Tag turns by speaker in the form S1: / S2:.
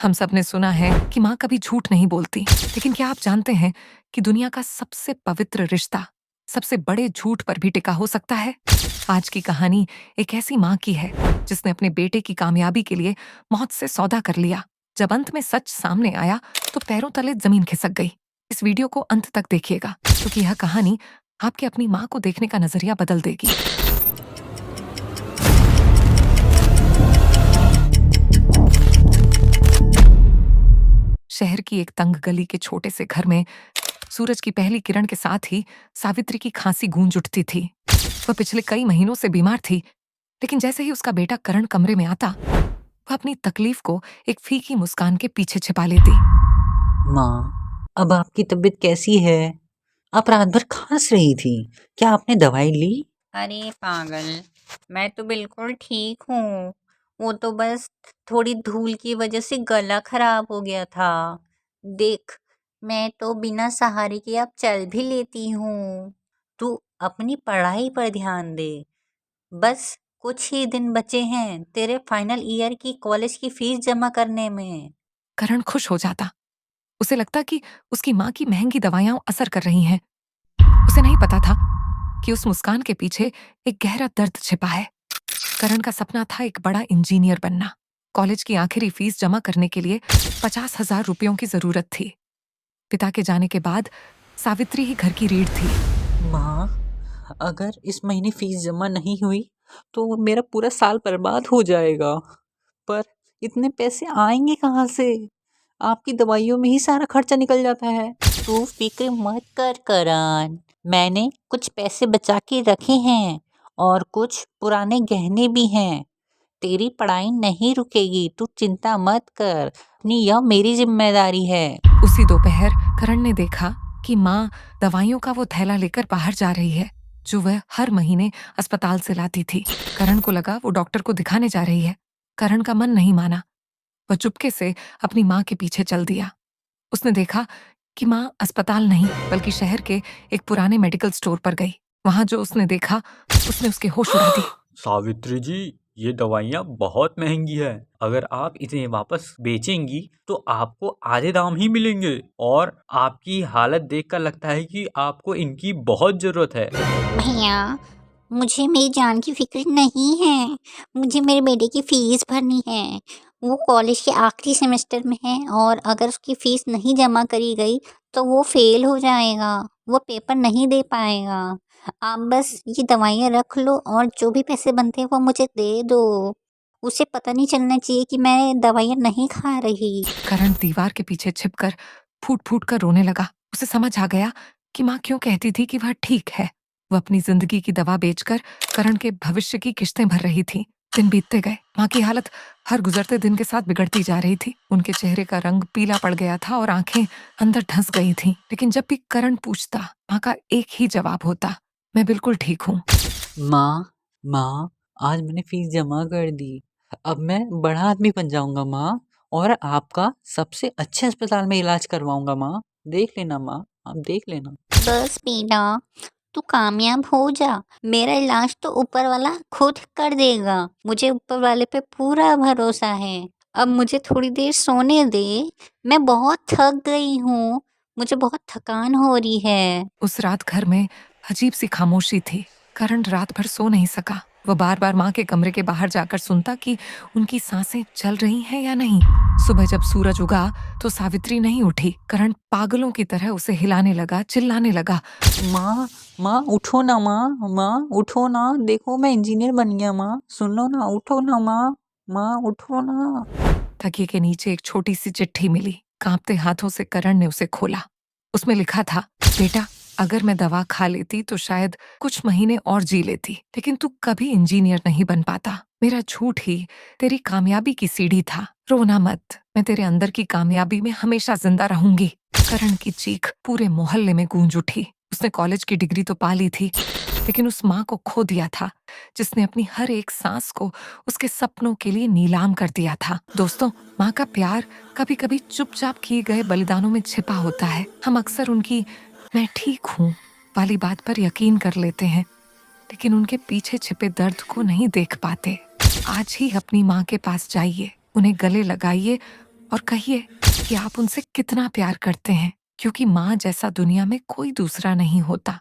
S1: हम सब ने सुना है कि माँ कभी झूठ नहीं बोलती, लेकिन क्या आप जानते हैं कि दुनिया का सबसे पवित्र रिश्ता सबसे बड़े झूठ पर भी टिका हो सकता है? आज की कहानी एक ऐसी माँ की है जिसने अपने बेटे की कामयाबी के लिए मौत से सौदा कर लिया। जब अंत में सच सामने आया तो पैरों तले जमीन खिसक गई। इस वीडियो को अंत तक देखिएगा, क्योंकि यह कहानी आपके अपनी माँ को देखने का नजरिया बदल देगी। शहर की एक तंग गली के छोटे से घर में सूरज की पहली किरण के साथ ही सावित्री की खांसी गूंज उठती थी। वह पिछले कई महीनों से बीमार थी, लेकिन जैसे ही उसका बेटा करण कमरे में आता, वह अपनी तकलीफ को एक फीकी मुस्कान के पीछे छिपा लेती।
S2: माँ, अब आपकी तबीयत कैसी है? आप रात भर खांस रही थी। क्या आपने दवाई ली?
S3: अरे पागल, मैं तो बिल्कुल ठीक हूँ। वो तो बस थोड़ी धूल की वजह से गला खराब हो गया था। देख, मैं तो बिना सहारे के अब चल भी लेती हूँ। तू अपनी पढ़ाई पर ध्यान दे। बस कुछ ही दिन बचे हैं तेरे फाइनल ईयर की कॉलेज की फीस जमा करने में।
S1: करण खुश हो जाता। उसे लगता कि उसकी माँ की महंगी दवाइयां असर कर रही हैं। उसे नहीं पता था कि उस मुस्कान के पीछे एक गहरा दर्द छिपा है। करण का सपना था एक बड़ा इंजीनियर बनना। कॉलेज की आखिरी फीस जमा करने के लिए 50,000 रुपयों की जरूरत थी। पिता के जाने के बाद सावित्री ही घर की रीढ़ थी।
S2: माँ, अगर इस महीने फीस जमा नहीं हुई तो मेरा पूरा साल बर्बाद हो जाएगा। पर इतने पैसे आएंगे कहाँ से? आपकी दवाइयों में ही सारा खर्चा निकल जाता है।
S3: तू फिक्र मत कर करण, मैंने कुछ पैसे बचा के रखे हैं और कुछ पुराने गहने भी हैं। तेरी पढ़ाई नहीं रुकेगी, तू चिंता मत कर। अपनी यह मेरी जिम्मेदारी है।
S1: उसी दोपहर करण ने देखा कि माँ दवाइयों का वो थैला लेकर बाहर जा रही है, जो वह हर महीने अस्पताल से लाती थी। करण को लगा वो डॉक्टर को दिखाने जा रही है। करण का मन नहीं माना। वह चुपके से अपनी माँ के पीछे चल दिया। उसने देखा कि माँ अस्पताल नहीं बल्कि शहर के एक पुराने मेडिकल स्टोर पर गई। वहां जो उसने देखा, उसने उसके होश उड़ा दिए।
S4: सावित्री जी, ये दवाइयाँ बहुत महंगी है। अगर आप इन्हें वापस बेचेंगी तो आपको आधे दाम ही मिलेंगे, और आपकी हालत देखकर लगता है कि आपको इनकी बहुत जरूरत है।
S5: भैया, मुझे मेरी जान की फिक्र नहीं है। मुझे मेरे बेटे की फीस भरनी है। वो कॉलेज के आखिरी सेमेस्टर में है और अगर उसकी फीस नहीं जमा करी गई तो वो फेल हो जाएगा। वो पेपर नहीं दे पाएगा। आप बस ये दवाइयाँ रख लो और जो भी पैसे बनते हैं वो मुझे दे दो। उसे पता नहीं चलना चाहिए कि मैं दवाइयाँ नहीं खा रही।
S1: करण दीवार के पीछे छिपकर फूट फूट कर रोने लगा। उसे समझ आ गया कि माँ क्यों कहती थी कि वह ठीक है। वह अपनी जिंदगी की दवा बेचकर करण के भविष्य की किश्तें भर रही थी। दिन बीतते गए। माँ की हालत हर गुजरते दिन के साथ बिगड़ती जा रही थी। उनके चेहरे का रंग पीला पड़ गया था और आंखें अंदर धंस गई थीं। लेकिन जब भी करण पूछता, माँ का एक ही जवाब होता, मैं बिल्कुल ठीक हूँ।
S2: माँ, आज मैंने फीस जमा कर दी। अब मैं बड़ा आदमी बन जाऊंगा माँ, और आपका सबसे अच्छे अस्पताल में इलाज करवाऊंगा माँ। देख लेना माँ, आप देख लेना।
S5: बस बेटा, तू कामयाब हो जा। मेरा इलाज तो ऊपर वाला खुद कर देगा। मुझे ऊपर वाले पे पूरा भरोसा है। अब मुझे थोड़ी देर सोने दे। मैं बहुत थक गई हूँ। मुझे बहुत थकान हो रही है।
S1: उस रात घर में अजीब सी खामोशी थी। करण रात भर सो नहीं सका। वह बार बार माँ के कमरे के बाहर जाकर सुनता कि उनकी सांसें चल रही हैं या नहीं। सुबह जब सूरज उगा तो सावित्री नहीं उठी। करण पागलों की तरह उसे हिलाने लगा, चिल्लाने लगा।
S2: माँ, माँ उठो ना माँ, माँ उठो ना। देखो मैं इंजीनियर बन गया माँ। सुनो ना, उठो ना माँ, माँ उठो ना।
S1: तकिए के नीचे एक छोटी सी चिट्ठी मिली। कांपते हाथों से करण ने उसे खोला। उसमें लिखा था, बेटा, अगर मैं दवा खा लेती तो शायद कुछ महीने और जी लेती, लेकिन तू कभी इंजीनियर नहीं बन पाता। मेरा झूठ ही तेरी कामयाबी की सीढ़ी था। रोना मत, मैं तेरे अंदर की कामयाबी में हमेशा जिंदा रहूंगी। करण की चीख पूरे मोहल्ले में गूंज उठी। उसने कॉलेज की डिग्री तो पा ली थी, लेकिन उस माँ को खो दिया था जिसने अपनी हर एक सांस को उसके सपनों के लिए नीलाम कर दिया था। दोस्तों, माँ का प्यार कभी कभी चुपचाप किए गए बलिदानों में छिपा होता है। हम अक्सर उनकी मैं ठीक हूँ वाली बात पर यकीन कर लेते हैं, लेकिन उनके पीछे छिपे दर्द को नहीं देख पाते। आज ही अपनी माँ के पास जाइए, उन्हें गले लगाइए और कहिए कि आप उनसे कितना प्यार करते हैं, क्योंकि माँ जैसा दुनिया में कोई दूसरा नहीं होता।